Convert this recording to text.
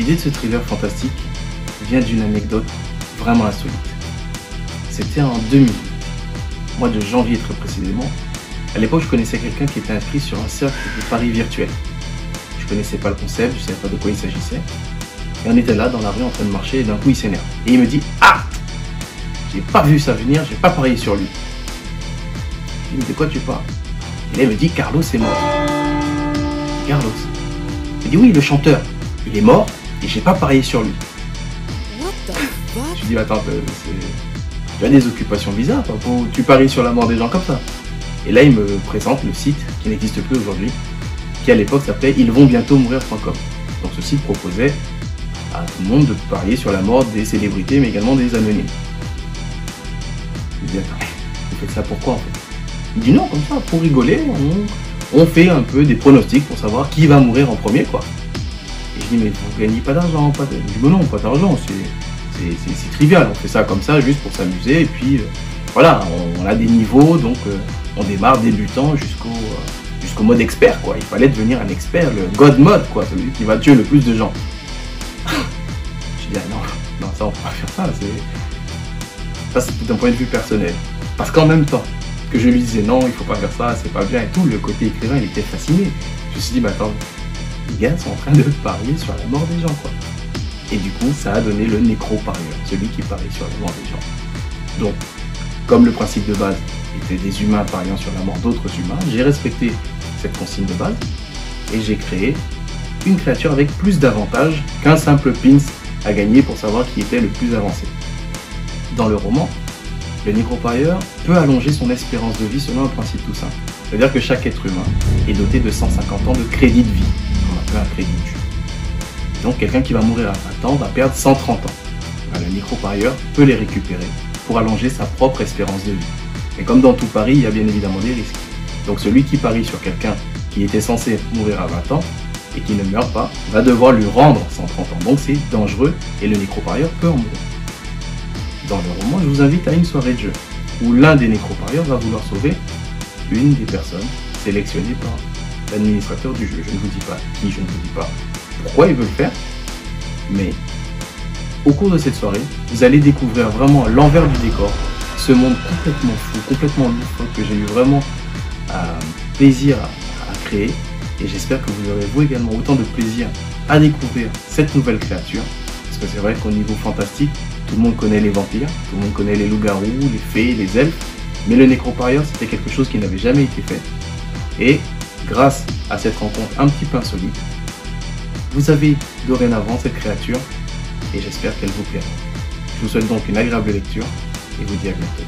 L'idée de ce thriller fantastique vient d'une anecdote vraiment insolite. C'était en 2008, mois de janvier très précisément. À l'époque, je connaissais quelqu'un qui était inscrit sur un cercle de paris virtuel. Je connaissais pas le concept, je savais pas de quoi il s'agissait. Et on était là dans la rue en train de marcher et d'un coup il s'énerve. Et il me dit « Ah, j'ai pas vu ça venir, j'ai pas parié sur lui. » Je lui dis « Mais de quoi tu parles ?» Et là il me dit « Carlos est mort. » Carlos. Il dit « Oui, le chanteur. Il est mort et j'ai pas parié sur lui. » Je lui dis « Attends, tu as des occupations bizarres, tu paries sur la mort des gens comme ça. » Et là il me présente le site qui n'existe plus aujourd'hui, qui à l'époque s'appelait ilsvonsbientôtmourir.com. Donc ce site proposait à tout le monde de parier sur la mort des célébrités, mais également des anonymes. Je lui dis, attends, vous faites ça pourquoi en fait? Il dit non, comme ça, pour rigoler, on fait un peu des pronostics pour savoir qui va mourir en premier, quoi. Et je dis, mais vous gagnez pas d'argent, pas de... Je dis, mais non, pas d'argent, c'est trivial, on fait ça comme ça, juste pour s'amuser, et puis voilà, on a des niveaux, donc on démarre débutant jusqu'au mode expert, quoi. Il fallait devenir un expert, le God Mode, quoi, celui qui va tuer le plus de gens. Je dis, ah non, ça on peut pas faire ça, ça c'était d'un point de vue personnel. Parce qu'en même temps que je lui disais non, il faut pas faire ça, c'est pas bien et tout, le côté écrivain il était fasciné. Je me suis dit, bah attends, les gars sont en train de parier sur la mort des gens, quoi. Et du coup, ça a donné le nécro-parieur, celui qui parie sur la mort des gens. Donc, comme le principe de base était des humains pariant sur la mort d'autres humains, j'ai respecté cette consigne de base et j'ai créé une créature avec plus d'avantages qu'un simple pins à gagner pour savoir qui était le plus avancé. Dans le roman, le nécro-parieur peut allonger son espérance de vie selon un principe tout simple. C'est-à-dire que chaque être humain est doté de 150 ans de crédit de vie, qu'on appelle un crédit de vie. Donc quelqu'un qui va mourir à 20 ans va perdre 130 ans. Le nécro-parieur peut les récupérer pour allonger sa propre espérance de vie. Et comme dans tout pari, il y a bien évidemment des risques. Donc celui qui parie sur quelqu'un qui était censé mourir à 20 ans et qui ne meurt pas, va devoir lui rendre 130 ans. Donc c'est dangereux et le nécro-parieur peut en mourir. Dans le roman, je vous invite à une soirée de jeu où l'un des nécro-parieurs va vouloir sauver une des personnes sélectionnées par l'administrateur du jeu. Je ne vous dis pas qui, je ne vous dis pas pourquoi il veut le faire, mais au cours de cette soirée, vous allez découvrir vraiment l'envers du décor, ce monde complètement fou, complètement loufoque que j'ai eu vraiment plaisir à créer. Et j'espère que vous aurez vous également autant de plaisir à découvrir cette nouvelle créature. Parce que c'est vrai qu'au niveau fantastique, tout le monde connaît les vampires, tout le monde connaît les loups-garous, les fées, les elfes. Mais le nécro-parieur, c'était quelque chose qui n'avait jamais été fait. Et grâce à cette rencontre un petit peu insolite, vous avez dorénavant cette créature et j'espère qu'elle vous plaira. Je vous souhaite donc une agréable lecture et vous dis à bientôt.